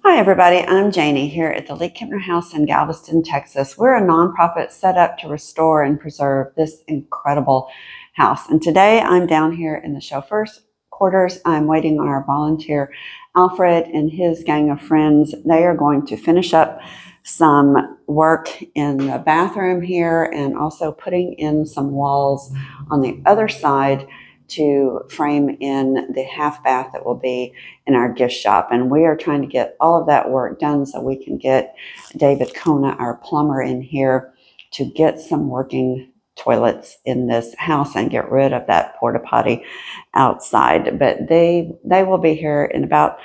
Hi everybody, I'm Janie here at the League-Kempner House in Galveston, Texas. We're a nonprofit set up to restore and preserve this incredible house. And today I'm down here in the chauffeur's quarters. I'm waiting on our volunteer Alfred and his gang of friends. They are going to finish up some work in the bathroom here and also putting in some walls on the other side to frame in the half bath that will be in our gift shop. And we are trying to get all of that work done so we can get David Kona, our plumber, in here to get some working toilets in this house and get rid of that porta potty outside. But they will be here in about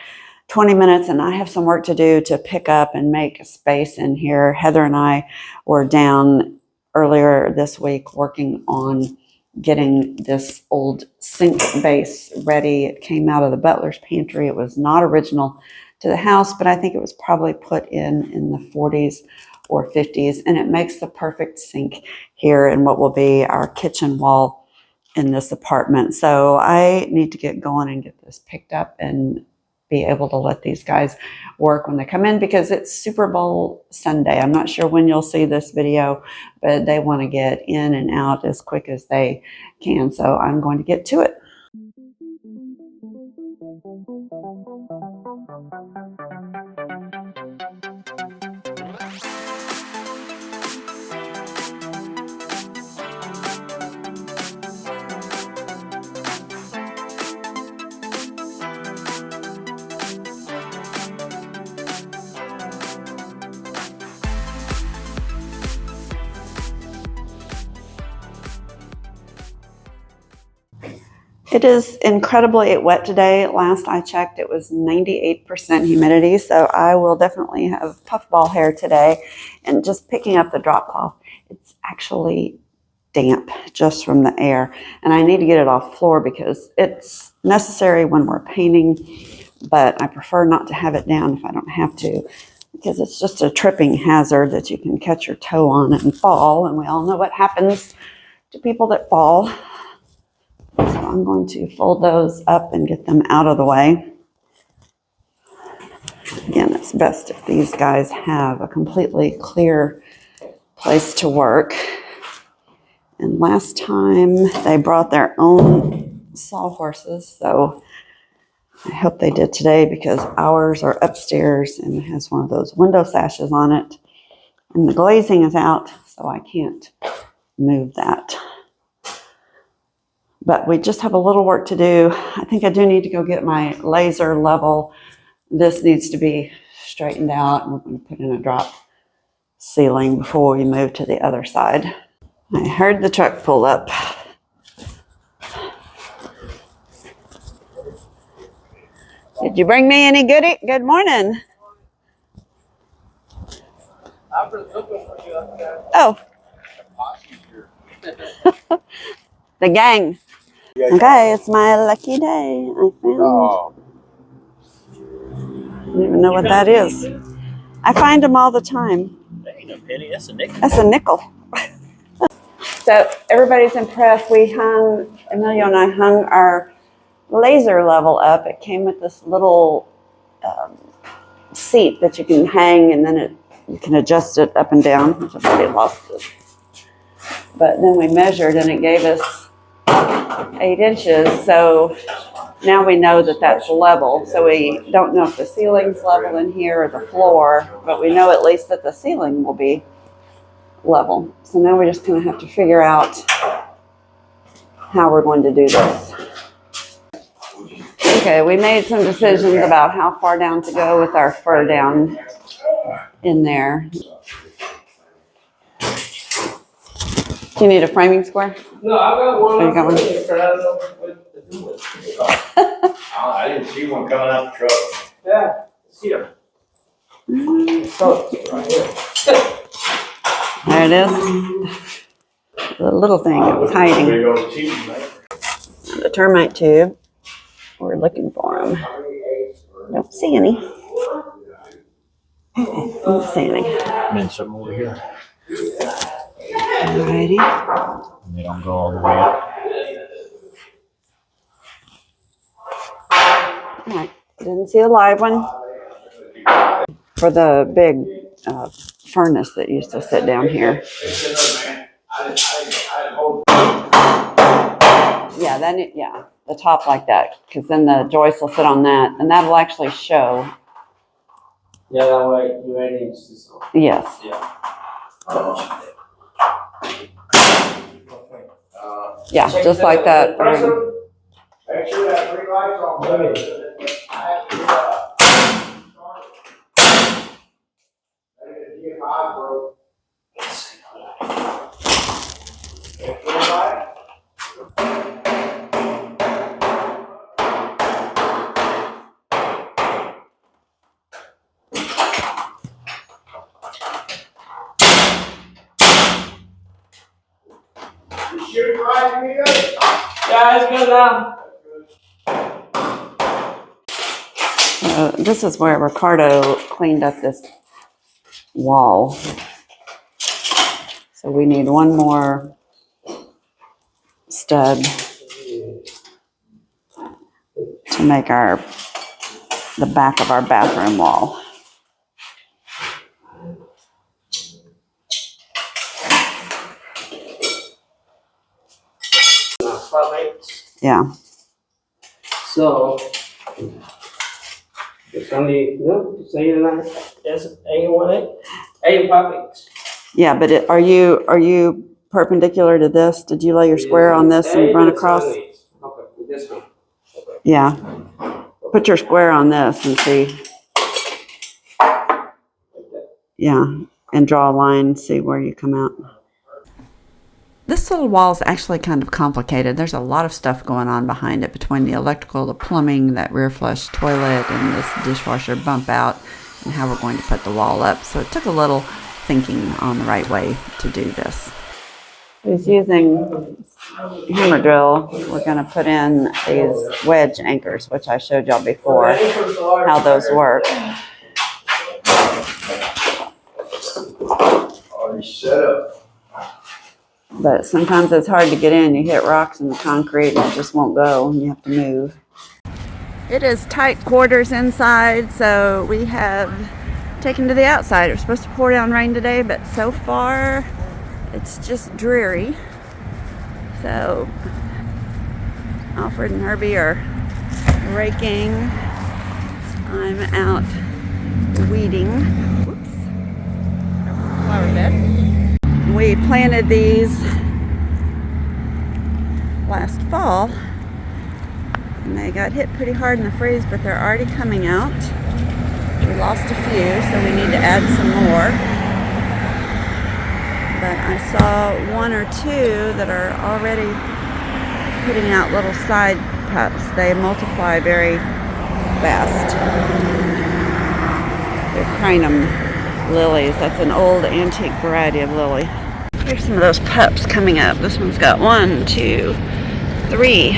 20 minutes, and I have some work to do to pick up and make a space in here. Heather and I were down earlier this week working on getting this old sink base ready. It came out of the butler's pantry. It was not original to the house, but I think it was probably put in the 40s or 50s, and it makes the perfect sink here in what will be our kitchen wall in this apartment. So I need to get going and get this picked up and be able to let these guys work when they come in, because it's Super Bowl Sunday. I'm not sure when you'll see this video, but they want to get in and out as quick as they can. So I'm going to get to it. It is incredibly wet today. Last I checked, it was 98% humidity, so I will definitely have puffball hair today. And just picking up the drop cloth, it's actually damp just from the air, and I need to get it off floor because it's necessary when we're painting, but I prefer not to have it down if I don't have to, because it's just a tripping hazard that you can catch your toe on and fall, and we all know what happens to people that fall. So I'm going to fold those up and get them out of the way. Again, it's best if these guys have a completely clear place to work. And last time they brought their own sawhorses, so I hope they did today, because ours are upstairs and it has one of those window sashes on it. And the glazing is out, so I can't move that. But we just have a little work to do. I think I do need to go get my laser level. This needs to be straightened out, and we're going to put in a drop ceiling before we move to the other side. I heard the truck pull up. Did you bring me any goodie? Good morning. Oh. The gang. Okay, it's my lucky day. I found. I don't even know what that is. I find them all the time. That ain't a penny, that's a nickel. That's a nickel. So everybody's impressed. Emilio and I hung our laser level up. It came with this little seat that you can hang, and then you can adjust it up and down. I've already lost it. But then we measured, and it gave us 8 inches. So now we know that that's level. So we don't know if the ceiling's level in here or the floor, but we know at least that the ceiling will be level. So now we're just going to have to figure out how we're going to do this. Okay, we made some decisions about how far down to go with our fur down in there. Do you need a framing square? No, I got one. Oh, you got one? I didn't see one coming out the truck. Yeah, it's here. So, right here. There it is. The little thing that was hiding. The termite tube. We're looking for them. Don't see any. Don't see any. And then some over here. Alrighty. And they don't go all the way up. Alright. Didn't see a live one. for the big furnace that used to sit down here. Yeah, then yeah, the top like that, because then the joist will sit on that, and that'll actually show. Yeah, that way you ready to see some. Yes. Yeah. Yeah, just like that. Make sure that three lights on. Yeah, it's good now. This is where Ricardo cleaned up this wall. So we need one more stud to make the back of our bathroom wall. Yeah. So it's only say it's 818. Yeah, but are you perpendicular to this? Did you lay your square on this and run across? Okay, this one. Okay. Yeah. Put your square on this and see. Yeah, and draw a line, see where you come out. This little wall is actually kind of complicated. There's a lot of stuff going on behind it, between the electrical, the plumbing, that rear flush toilet, and this dishwasher bump out, and how we're going to put the wall up. So it took a little thinking on the right way to do this. He's using hammer drill. We're going to put in these wedge anchors, which I showed y'all before, how those work. Already set up. But sometimes it's hard to get in. You hit rocks in the concrete and it just won't go, and you have to move. It is tight quarters inside, so we have taken to the outside. It was supposed to pour down rain today, but so far it's just dreary. So Alfred and Herbie are raking. I'm out weeding. Whoops. Flower bed. We planted these last fall, and they got hit pretty hard in the freeze, but they're already coming out. We lost a few, so we need to add some more. But I saw one or two that are already putting out little side pups. They multiply very fast. They're crinum lilies. That's an old antique variety of lily. Here's some of those pups coming up. This one's got 1, 2, 3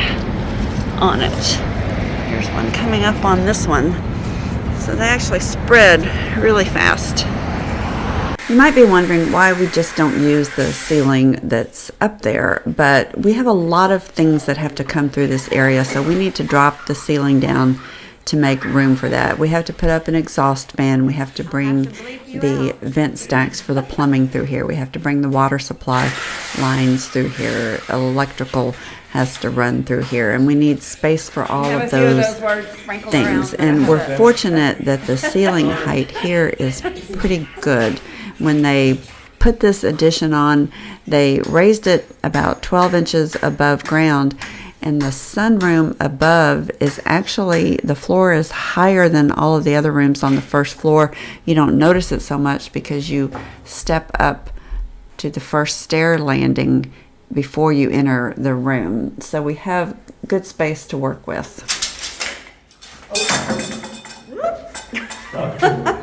on it. Here's one coming up on this one. So they actually spread really fast. You might be wondering why we just don't use the ceiling that's up there, but we have a lot of things that have to come through this area, so we need to drop the ceiling down to make room for that. We have to put up an exhaust fan. We have to bring the vent stacks for the plumbing through here. We have to bring the water supply lines through here. Electrical has to run through here, and we need space for all of those things. And we're fortunate that the ceiling height here is pretty good. When they put this addition on, they raised it about 12 inches above ground, and the sunroom above is actually, the floor is higher than all of the other rooms on the first floor. You don't notice it so much because you step up to the first stair landing before you enter the room. So we have good space to work with.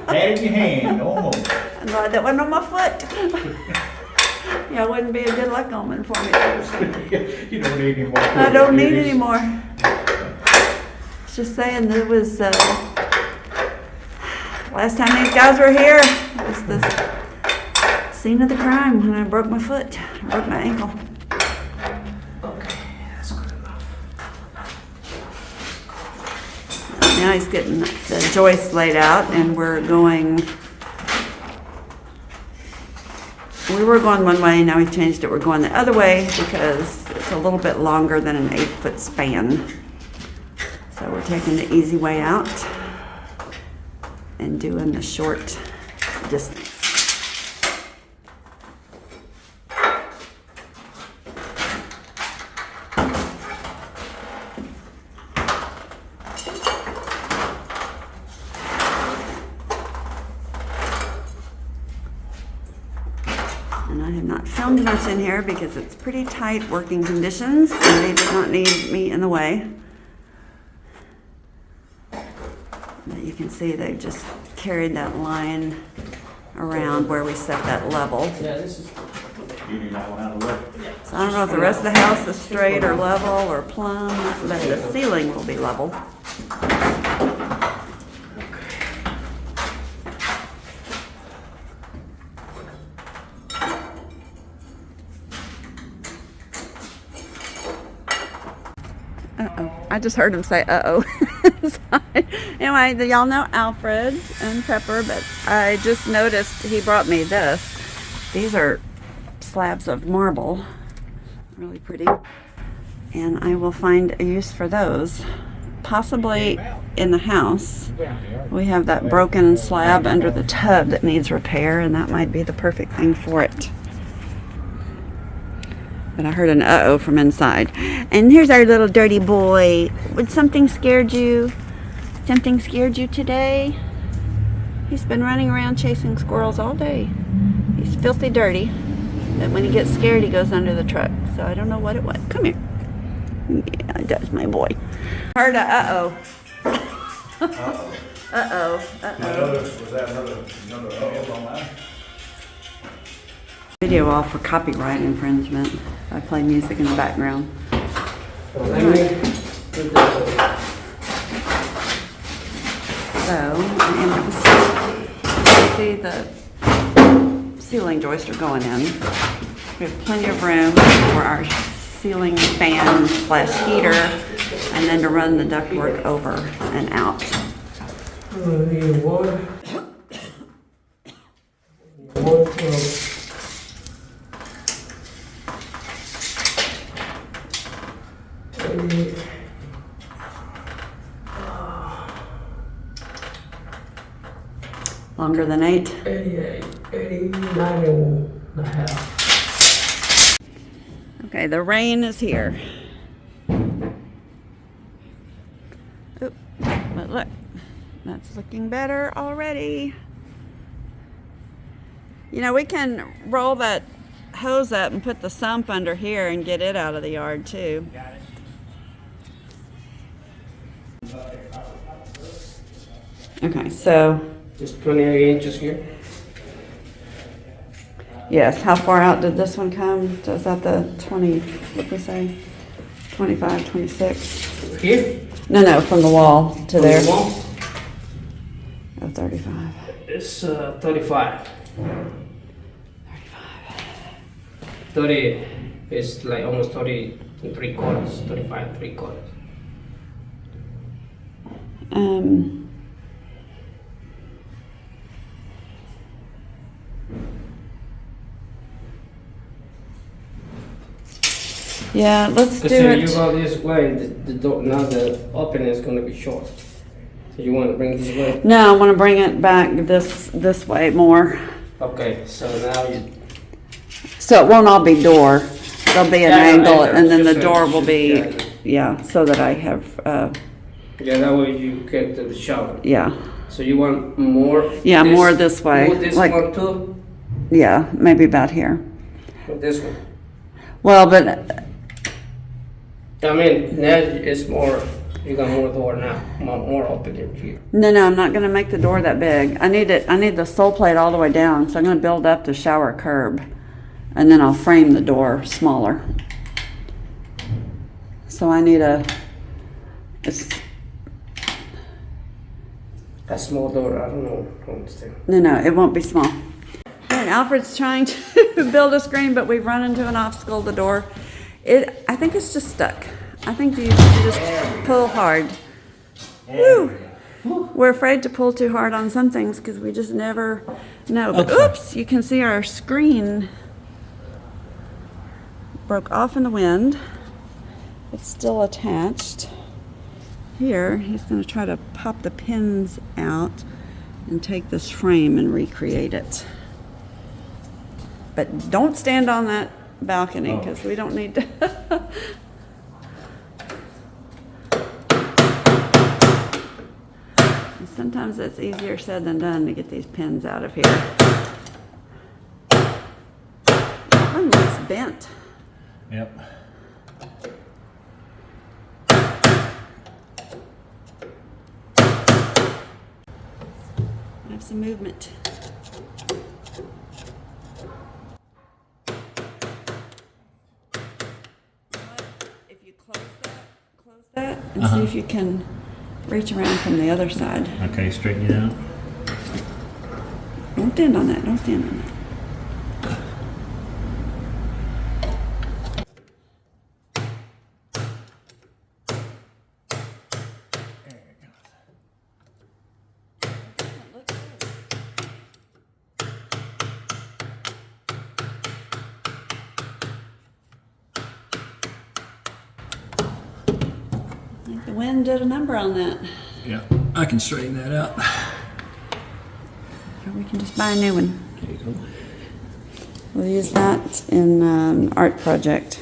Had in your hand, almost. I'm glad that wasn't on my foot. Yeah, it wouldn't be a good luck omen for me. You don't need any more. I don't need any more. Just saying, there was last time these guys were here, it was the scene of the crime when I broke my foot. I broke my ankle. Okay, that's good enough. Now he's getting the joists laid out, and we were going one way, now we've changed it. We're going the other way because it's a little bit longer than an 8-foot span. So we're taking the easy way out and doing the short distance. And I have not filmed much in here because it's pretty tight working conditions and they did not need me in the way. But you can see they've just carried that line around where we set that level. Yeah, this is. You need that one out of the way. So I don't know if the rest of the house is straight or level or plumb, but the ceiling will be level. Uh-oh. I just heard him say uh-oh. Anyway, y'all know Alfred and Pepper, but I just noticed he brought me this. These are slabs of marble. Really pretty. And I will find a use for those. Possibly in the house. We have that broken slab under the tub that needs repair, and that might be the perfect thing for it. But I heard an uh-oh from inside. And here's our little dirty boy. Would something scared you? Something scared you today? He's been running around chasing squirrels all day. He's filthy dirty. But when he gets scared, he goes under the truck. So I don't know what it was. Come here. Yeah, that's my boy. Heard a uh-oh. Uh-oh. Uh-oh. Uh-oh. Was that another uh-oh on that? Video off for copyright infringement. I play music in the background. So, see the ceiling joists are going in. We have plenty of room for our ceiling fan / heater, and then to run the ductwork over and out. Need water. Water. Longer than 8? 89 and a half. Okay, the rain is here. Oop, but look, that's looking better already. You know, we can roll that hose up and put the sump under here and get it out of the yard too. Okay, so Just 28 inches here. yes, how far out did this one come? Is that the 20, what did we say? 25, 26? Here? No, from the wall to there. The wall? Oh, 35. It's 35. 35. 30 is like almost 30 and 3/4. 35 3/4. Yeah, let's do Because it. you go this way, the door, now the opening is going to be short. So you want to bring this way? No, I want to bring it back this way more. Okay, so now you. So it won't all be door. There'll be an angle, and then the Just door will be, yeah. so that I have, Yeah, that way you get to the shower. yeah. So you want more? Yeah, more this way. More this Like- one too? Yeah, maybe about here. Or this one? Well, but, I mean, now it's more, you got more door now, more open in here. no, I'm not gonna make the door that big. I need the sole plate all the way down, so I'm gonna build up the shower curb. And then I'll frame the door smaller. So I need it's, A small door, I don't know, I don't understand. no, it won't be small. And Alfred's trying to build a screen, but we've run into an obstacle, the door. I think it's just stuck. I think you just pull hard. Woo! we're afraid to pull too hard on some things because we just never know. But Okay. oops, you can see our screen broke off in the wind. It's still attached. Here, he's going to try to pop the pins out and take this frame and recreate it. But don't stand on that balcony because we don't need to. And sometimes it's easier said than done to get these pins out of here. That one looks bent. Yep. I have some movement. If you close that, and see if you can reach around from the other side. Okay, straighten it out. Don't stand on that. Don't stand on that. I think the wind did a number on that. Yeah, I can straighten that out. Or we can just buy a new one. There you go. We'll use that in an art project.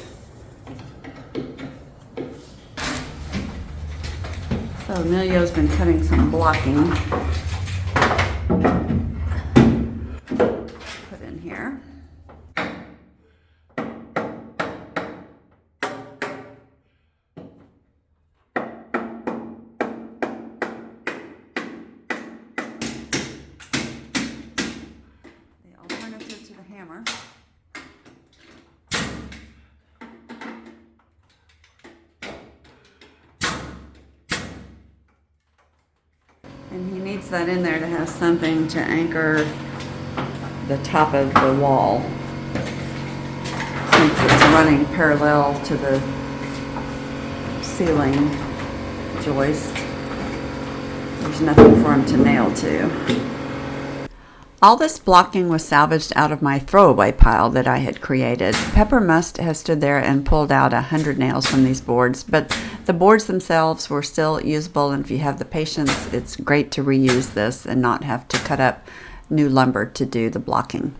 So Emilio's been cutting some blocking. Put in here. Alternative to the hammer. And he needs that in there to have something to anchor the top of the wall, since it's running parallel to the ceiling joist. There's nothing for him to nail to. All this blocking was salvaged out of my throwaway pile that I had created. Pepper must have stood there and pulled out 100 nails from these boards, but the boards themselves were still usable, and if you have the patience, it's great to reuse this and not have to cut up new lumber to do the blocking.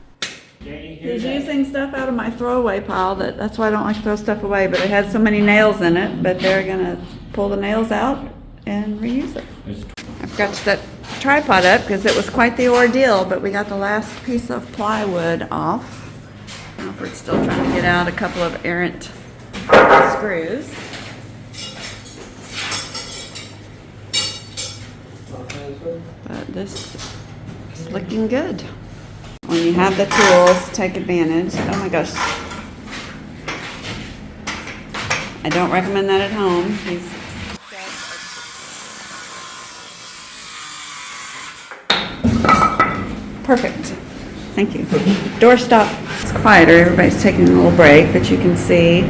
He's using stuff out of my throwaway pile. That's why I don't like to throw stuff away, but it had so many nails in it, but they're gonna pull the nails out and reuse it. I forgot to set the tripod up because it was quite the ordeal, but we got the last piece of plywood off. Alfred's still trying to get out a couple of errant screws. But this is looking good. When you have the tools, take advantage. Oh my gosh. I don't recommend that at home. Perfect. Thank you. Doorstop. It's quieter. Everybody's taking a little break, but you can see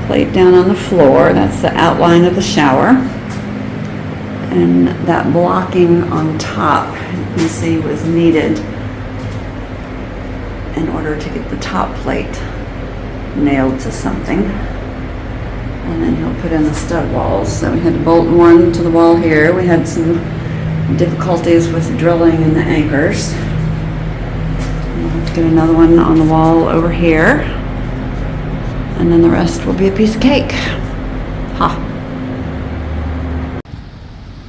plate down on the floor. That's the outline of the shower. And that blocking on top, you can see, was needed in order to get the top plate nailed to something. And then he'll put in the stud walls. So we had to bolt one to the wall here. We had some difficulties with drilling in the anchors. We'll have to get another one on the wall over here. And then the rest will be a piece of cake. Ha!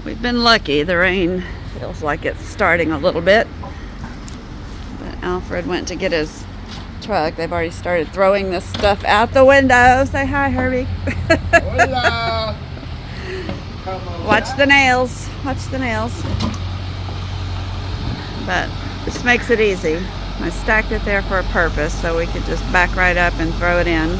We've been lucky. The rain feels like it's starting a little bit. But Alfred went to get his truck. They've already started throwing this stuff out the window. Say hi, Herbie. Hola. Watch the nails. Watch the nails. But this makes it easy. I stacked it there for a purpose so we could just back right up and throw it in.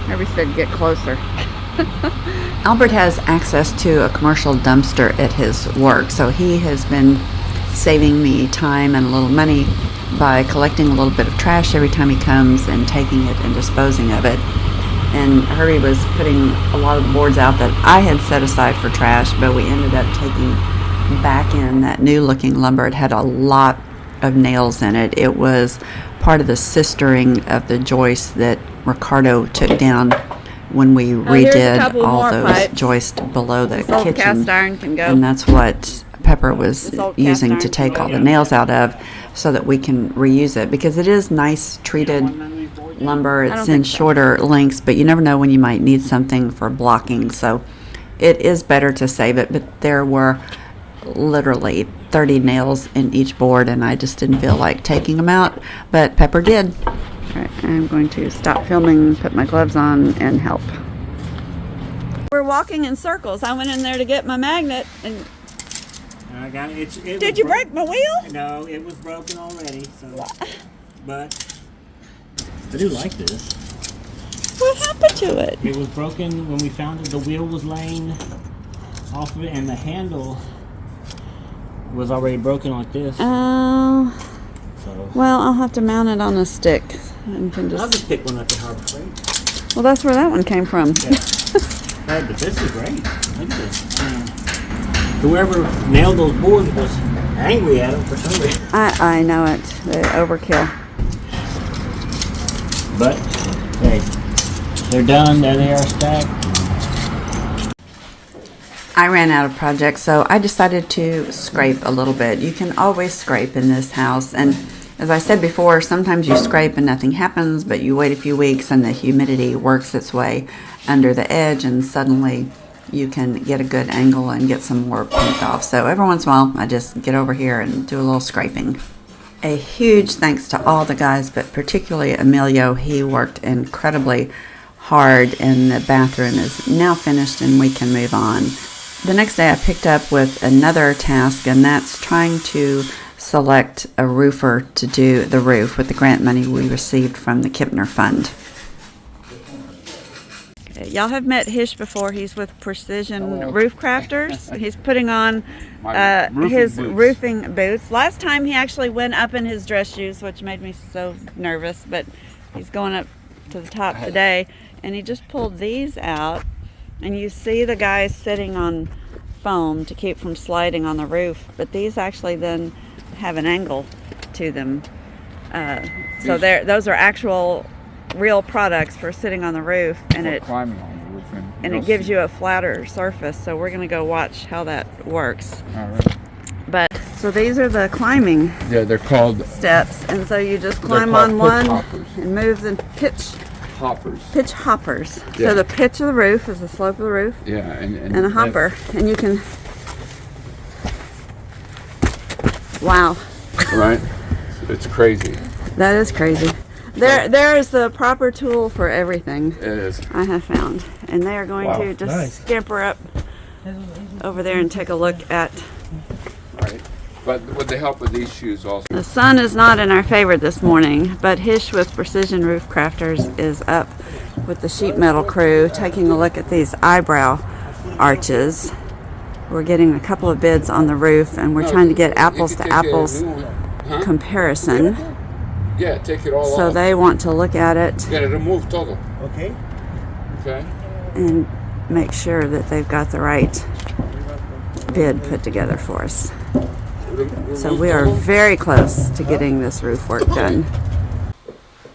Herbie said get closer. Albert has access to a commercial dumpster at his work, so he has been saving me time and a little money by collecting a little bit of trash every time he comes and taking it and disposing of it. And Herbie was putting a lot of the boards out that I had set aside for trash, but we ended up taking back in that new looking lumber. It had a lot of nails in it. It was part of the sistering of the joists that Ricardo took down when we redid all those joists below the kitchen. Cast iron can go. And that's what Pepper was using to take all the nails out of so that we can reuse it, because it is nice treated lumber. It's in shorter lengths, but you never know when you might need something for blocking, so it is better to save it. But there were literally 30 nails in each board, and I just didn't feel like taking them out, but Pepper did. All right, I'm going to stop filming, put my gloves on, and help. We're walking in circles. I went in there to get my magnet, and I got it. did you break my wheel? No, it was broken already. So, but I do like this. What happened to it? It was broken when we found it. The wheel was laying off of it, and the handle was already broken like this. Oh, So well, I'll have to mount it on a stick. And can I'll just. just pick one up at Harbor Freight. Well, that's where that one came from. Yeah. Hey, but this is great. Look at this. Whoever nailed those boards was angry at them for some reason. I know it. The overkill. But hey, they're done. There they are stacked. I ran out of projects, so I decided to scrape a little bit. You can always scrape in this house, and as I said before, sometimes you scrape and nothing happens, but you wait a few weeks and the humidity works its way under the edge, and suddenly you can get a good angle and get some more paint off. So every once in a while, I just get over here and do a little scraping. A huge thanks to all the guys, but particularly Emilio. He worked incredibly hard, and the bathroom is now finished and we can move on. The next day I picked up with another task, and that's trying to select a roofer to do the roof with the grant money we received from the Kempner Fund. Y'all have met Hish before. He's with Precision Roof Crafters. He's putting on his roofing boots. Last time he actually went up in his dress shoes, which made me so nervous, but he's going up to the top today, and he just pulled these out, and you see the guys sitting on foam to keep from sliding on the roof, but these actually then have an angle to them. So those are actual real products for sitting on the roof, and it climbing on the roof, and it gives you a flatter surface. So we're gonna go watch how that works. All right. But so these are the climbing Yeah, they're called steps, and so you just climb called on one pitch hoppers. and move the pitch hoppers. Yeah. So the pitch of the roof is the slope of the roof, Yeah, and a hopper, and you can. Wow, Right? It's crazy. that is crazy. There is the proper tool for everything. It is. I have found, and they are going Wow, to just nice. scamper up over there and take a look at. Right. But with the help of these shoes also. The sun is not in our favor this morning, but Hish with Precision Roof Crafters is up with the sheet metal crew taking a look at these eyebrow arches. We're getting a couple of bids on the roof, and we're trying to get apples to apples comparison. Yeah, take it all So off. they want to look at it Yeah, remove total. Okay. Okay. and make sure that they've got the right bid put together for us. So we are very close to getting this roof work done.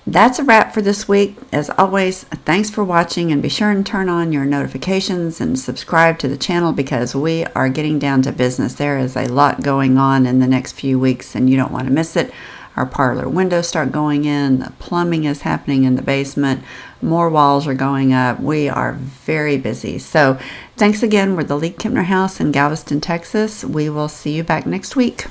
That's a wrap for this week. As always, thanks for watching, and be sure and turn on your notifications and subscribe to the channel, because we are getting down to business. There is a lot going on in the next few weeks, and you don't want to miss it. Our parlor windows start going in, the plumbing is happening in the basement, more walls are going up. We are very busy. So thanks again. We're the League-Kempner House in Galveston, Texas. We will see you back next week.